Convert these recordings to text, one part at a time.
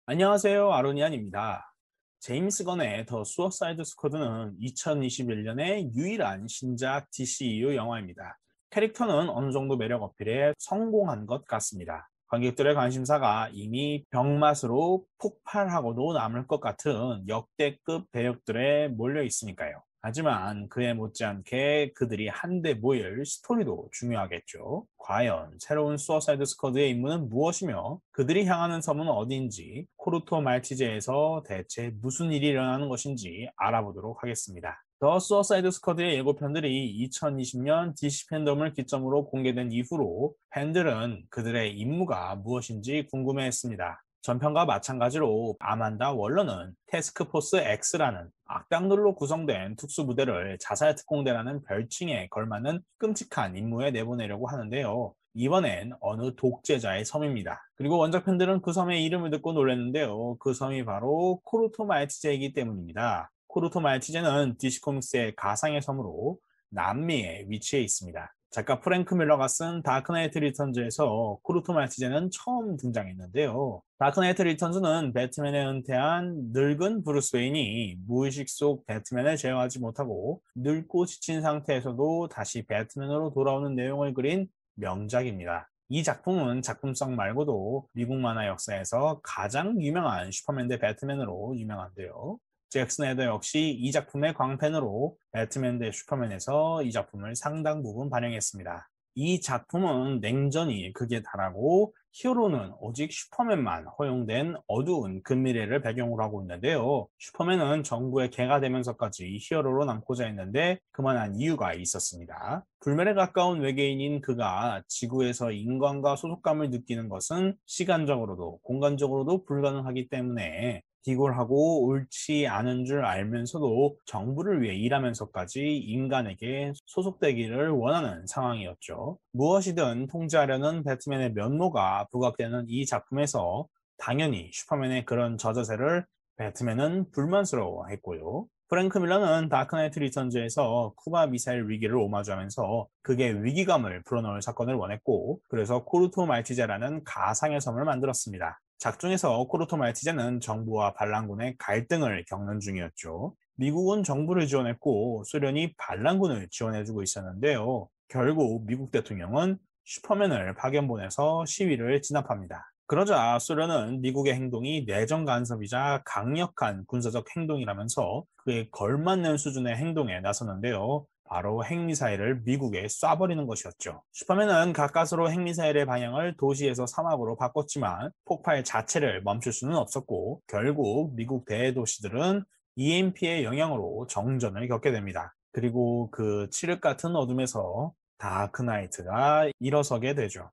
안녕하세요. 아로니안입니다. 제임스 건의 더 수어사이드 스쿼드는 2021년의 유일한 신작 DCEU 영화입니다. 캐릭터는 어느 정도 매력 어필에 성공한 것 같습니다. 관객들의 관심사가 이미 병맛으로 폭발하고도 남을 것 같은 역대급 배역들에 몰려 있으니까요. 하지만 그에 못지않게 그들이 한데 모일 스토리도 중요하겠죠. 과연 새로운 수어사이드 스쿼드의 임무는 무엇이며 그들이 향하는 섬은 어디인지, 코르토 말티제에서 대체 무슨 일이 일어나는 것인지 알아보도록 하겠습니다. 더 수어사이드 스쿼드의 예고편들이 2020년 DC 팬덤을 기점으로 공개된 이후로 팬들은 그들의 임무가 무엇인지 궁금해했습니다. 전편과 마찬가지로 아만다 월러는 태스크포스 X라는 악당들로 구성된 특수부대를 자살특공대라는 별칭에 걸맞는 끔찍한 임무에 내보내려고 하는데요. 이번엔 어느 독재자의 섬입니다. 그리고 원작 팬들은 그 섬의 이름을 듣고 놀랐는데요. 그 섬이 바로 코르토 말티제이기 때문입니다. 코르토 말티제는 DC 코믹스의 가상의 섬으로 남미에 위치해 있습니다. 작가 프랭크 밀러가 쓴 다크나이트 리턴즈에서 코르토 말티제는 처음 등장했는데요. 다크나이트 리턴즈는 배트맨에 은퇴한 늙은 브루스 웨인이 무의식 속 배트맨을 제어하지 못하고 늙고 지친 상태에서도 다시 배트맨으로 돌아오는 내용을 그린 명작입니다. 이 작품은 작품성 말고도 미국 만화 역사에서 가장 유명한 슈퍼맨 대 배트맨으로 유명한데요. 잭 스나이더 역시 이 작품의 광팬으로 배트맨 대 슈퍼맨에서 이 작품을 상당 부분 반영했습니다. 이 작품은 냉전이 극에 달하고 히어로는 오직 슈퍼맨만 허용된 어두운 근미래를 배경으로 하고 있는데요. 슈퍼맨은 정부의 개가 되면서까지 히어로로 남고자 했는데 그만한 이유가 있었습니다. 불멸에 가까운 외계인인 그가 지구에서 인간과 소속감을 느끼는 것은 시간적으로도 공간적으로도 불가능하기 때문에 기골하고 옳지 않은 줄 알면서도 정부를 위해 일하면서까지 인간에게 소속되기를 원하는 상황이었죠. 무엇이든 통제하려는 배트맨의 면모가 부각되는 이 작품에서 당연히 슈퍼맨의 그런 저자세를 배트맨은 불만스러워했고요. 프랭크 밀러는 다크나이트 리턴즈에서 쿠바 미사일 위기를 오마주하면서 극의 위기감을 불어넣을 사건을 원했고 그래서 코르토 말티제라는 가상의 섬을 만들었습니다. 작중에서 코르토 말티제는 정부와 반란군의 갈등을 겪는 중이었죠. 미국은 정부를 지원했고 소련이 반란군을 지원해주고 있었는데요. 결국 미국 대통령은 슈퍼맨을 파견 보내서 시위를 진압합니다. 그러자 소련은 미국의 행동이 내정 간섭이자 강력한 군사적 행동이라면서 그에 걸맞는 수준의 행동에 나섰는데요. 바로 핵미사일을 미국에 쏴버리는 것이었죠. 슈퍼맨은 가까스로 핵미사일의 방향을 도시에서 사막으로 바꿨지만 폭발 자체를 멈출 수는 없었고 결국 미국 대도시들은 EMP의 영향으로 정전을 겪게 됩니다. 그리고 그 칠흑 같은 어둠에서 다크나이트가 일어서게 되죠.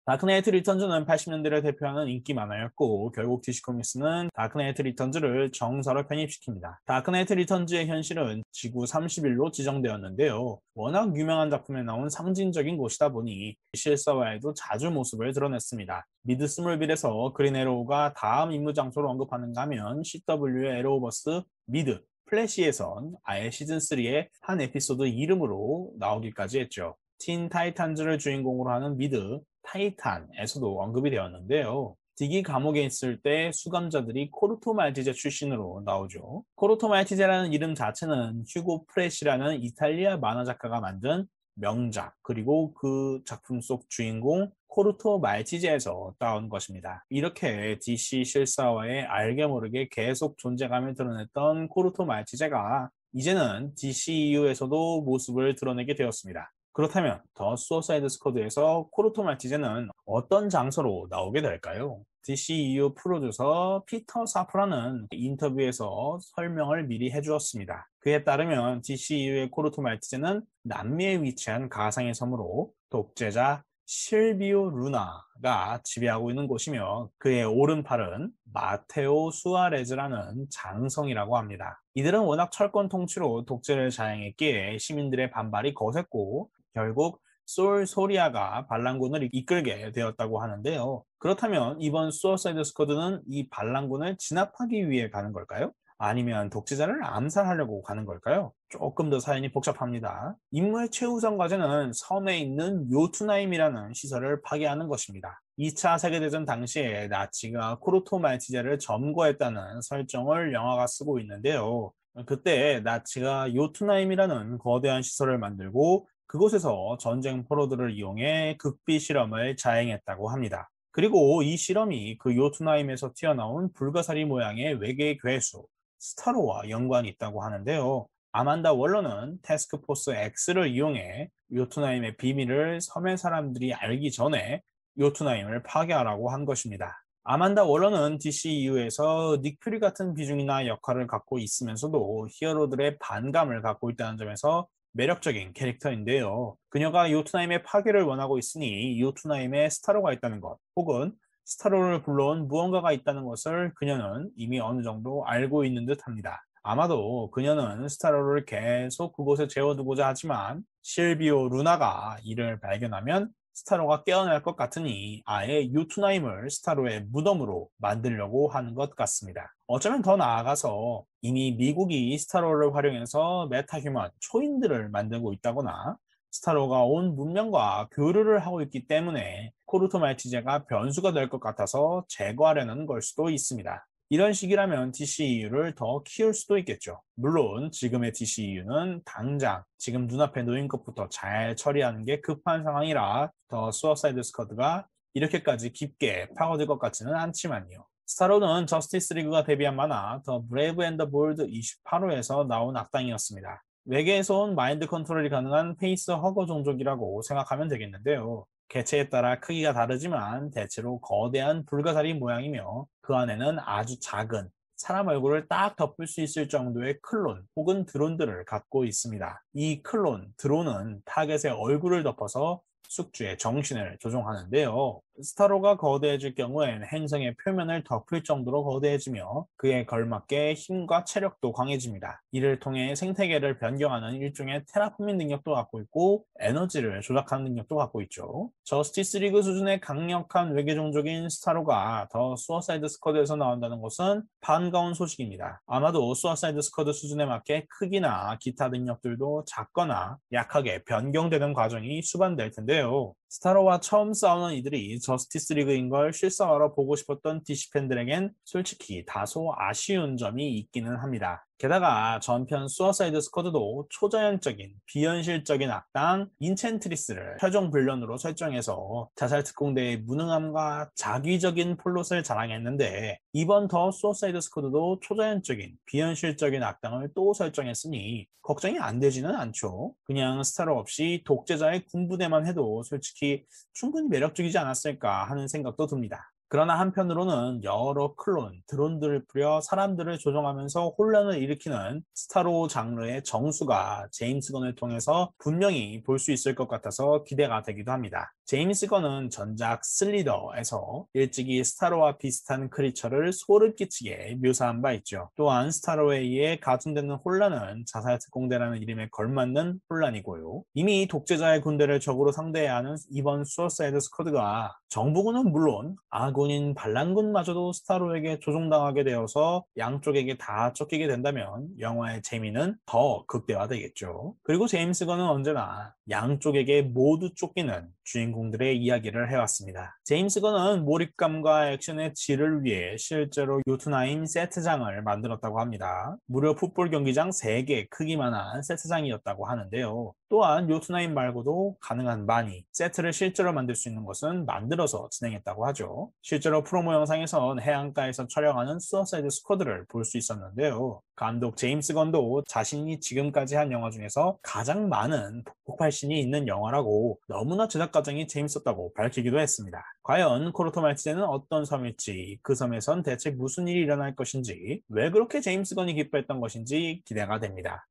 다크나이트 리턴즈는 80년대를 대표하는 인기 만화였고 결국 DC 코믹스는 다크나이트 리턴즈를 정사로 편입시킵니다. 다크나이트 리턴즈의 현실은 지구 30일로 지정되었는데요. 워낙 유명한 작품에 나온 상징적인 곳이다 보니 실사화에도 자주 모습을 드러냈습니다. 미드 스몰빌에서 그린 에로우가 다음 임무 장소로 언급하는가 하면 CW의 에로우버스 미드 플래시에선 아예 시즌3의 한 에피소드 이름으로 나오기까지 했죠. 틴 타이탄즈를 주인공으로 하는 미드 타이탄에서도 언급이 되었는데요. 딕이 감옥에 있을 때 수감자들이 코르토 말티제 출신으로 나오죠. 코르토 말티제라는 이름 자체는 휴고 프레시라는 이탈리아 만화 작가가 만든 명작 그리고 그 작품 속 주인공 코르토 말티제에서 따온 것입니다. 이렇게 DC 실사화에 알게 모르게 계속 존재감을 드러냈던 코르토 말티제가 이제는 DCEU에서도 모습을 드러내게 되었습니다. 그렇다면 더 수어사이드 스쿼드에서 코르토 말티제는 어떤 장소로 나오게 될까요? DCEU 프로듀서 피터 사프라는 인터뷰에서 설명을 미리 해주었습니다. 그에 따르면 DCEU의 코르토 말티제는 남미에 위치한 가상의 섬으로 독재자 실비오 루나가 지배하고 있는 곳이며 그의 오른팔은 마테오 수아레즈라는 장성이라고 합니다. 이들은 워낙 철권 통치로 독재를 자행했기에 시민들의 반발이 거셌고 결국 솔 소리아가 반란군을 이끌게 되었다고 하는데요. 그렇다면 이번 수어사이드 스쿼드는 이 반란군을 진압하기 위해 가는 걸까요? 아니면 독재자를 암살하려고 가는 걸까요? 조금 더 사연이 복잡합니다. 임무의 최우선 과제는 섬에 있는 요투나임이라는 시설을 파괴하는 것입니다. 2차 세계대전 당시에 나치가 코르토 말티제를 점거했다는 설정을 영화가 쓰고 있는데요. 그때 나치가 요투나임이라는 거대한 시설을 만들고 그곳에서 전쟁 포로들을 이용해 극비 실험을 자행했다고 합니다. 그리고 이 실험이 그 요투나임에서 튀어나온 불가사리 모양의 외계 괴수 스타로와 연관이 있다고 하는데요. 아만다 월러는 태스크포스 X를 이용해 요투나임의 비밀을 섬의 사람들이 알기 전에 요투나임을 파괴하라고 한 것입니다. 아만다 월러는 DCEU에서 닉 퓨리 같은 비중이나 역할을 갖고 있으면서도 히어로들의 반감을 갖고 있다는 점에서 매력적인 캐릭터인데요. 그녀가 요투나임의 파괴를 원하고 있으니 요투나임에 스타로가 있다는 것, 혹은 스타로를 불러온 무언가가 있다는 것을 그녀는 이미 어느 정도 알고 있는 듯 합니다. 아마도 그녀는 스타로를 계속 그곳에 재워두고자 하지만 실비오 루나가 이를 발견하면 스타로가 깨어날 것 같으니 아예 요투나임을 스타로의 무덤으로 만들려고 하는 것 같습니다. 어쩌면 더 나아가서 이미 미국이 스타로를 활용해서 메타휴먼, 초인들을 만들고 있다거나 스타로가 온 문명과 교류를 하고 있기 때문에 코르토 말티제가 변수가 될 것 같아서 제거하려는 걸 수도 있습니다. 이런 식이라면 DCEU를 더 키울 수도 있겠죠. 물론 지금의 DCEU는 당장 지금 눈앞에 놓인 것부터 잘 처리하는 게 급한 상황이라 더 수어사이드 스쿼드가 이렇게까지 깊게 파고들 것 같지는 않지만요. 스타로는 저스티스 리그가 데뷔한 만화 더 브레이브 앤 더 볼드 28호에서 나온 악당이었습니다. 외계에서 온 마인드 컨트롤이 가능한 페이스 허거 종족이라고 생각하면 되겠는데요. 개체에 따라 크기가 다르지만 대체로 거대한 불가사리 모양이며 그 안에는 아주 작은 사람 얼굴을 딱 덮을 수 있을 정도의 클론 혹은 드론들을 갖고 있습니다. 이 클론, 드론은 타겟의 얼굴을 덮어서 숙주의 정신을 조종하는데요. 스타로가 거대해질 경우엔 행성의 표면을 덮을 정도로 거대해지며 그에 걸맞게 힘과 체력도 강해집니다. 이를 통해 생태계를 변경하는 일종의 테라포밍 능력도 갖고 있고 에너지를 조작하는 능력도 갖고 있죠. 저스티스 리그 수준의 강력한 외계 종족인 스타로가 더 수어사이드 스쿼드에서 나온다는 것은 반가운 소식입니다. 아마도 수어사이드 스쿼드 수준에 맞게 크기나 기타 능력들도 작거나 약하게 변경되는 과정이 수반될 텐데요. 스타로와 처음 싸우는 이들이 저스티스 리그인 걸 실사화로 보고 싶었던 DC 팬들에겐 솔직히 다소 아쉬운 점이 있기는 합니다. 게다가 전편 수어사이드 스쿼드도 초자연적인 비현실적인 악당 인첸트리스를 최종 빌런으로 설정해서 자살 특공대의 무능함과 자기적인 플롯을 자랑했는데 이번 더 수어사이드 스쿼드도 초자연적인 비현실적인 악당을 또 설정했으니 걱정이 안 되지는 않죠. 그냥 스타로 없이 독재자의 군부대만 해도 솔직히 충분히 매력적이지 않았을까 하는 생각도 듭니다. 그러나 한편으로는 여러 클론, 드론들을 뿌려 사람들을 조종하면서 혼란을 일으키는 스타로 장르의 정수가 제임스 건을 통해서 분명히 볼 수 있을 것 같아서 기대가 되기도 합니다. 제임스 건은 전작 슬리더에서 일찍이 스타로와 비슷한 크리처를 소름 끼치게 묘사한 바 있죠. 또한 스타로에 의해 가중되는 혼란은 자살 특공대라는 이름에 걸맞는 혼란이고요. 이미 독재자의 군대를 적으로 상대해야 하는 이번 수어사이드 스쿼드가 정부군은 물론 아군인 반란군마저도 스타로에게 조종당하게 되어서 양쪽에게 다 쫓기게 된다면 영화의 재미는 더 극대화되겠죠. 그리고 제임스 건은 언제나 양쪽에게 모두 쫓기는 주인공들의 이야기를 해왔습니다. 제임스 건은 몰입감과 액션의 질을 위해 실제로 요투나임 세트장을 만들었다고 합니다. 무려 풋볼 경기장 3개 크기만한 세트장이었다고 하는데요. 또한 요투나임 말고도 가능한 많이 세트를 실제로 만들 수 있는 것은 만들어서 진행했다고 하죠. 실제로 프로모 영상에선 해안가에서 촬영하는 수어사이드 스쿼드를 볼 수 있었는데요. 감독 제임스 건도 자신이 지금까지 한 영화 중에서 가장 많은 폭발신이 있는 영화라고 너무나 제작 과정이 재밌었다고 밝히기도 했습니다. 과연 코르토 말티제는 어떤 섬일지, 그 섬에선 대체 무슨 일이 일어날 것인지, 왜 그렇게 제임스 건이 기뻐했던 것인지 기대가 됩니다.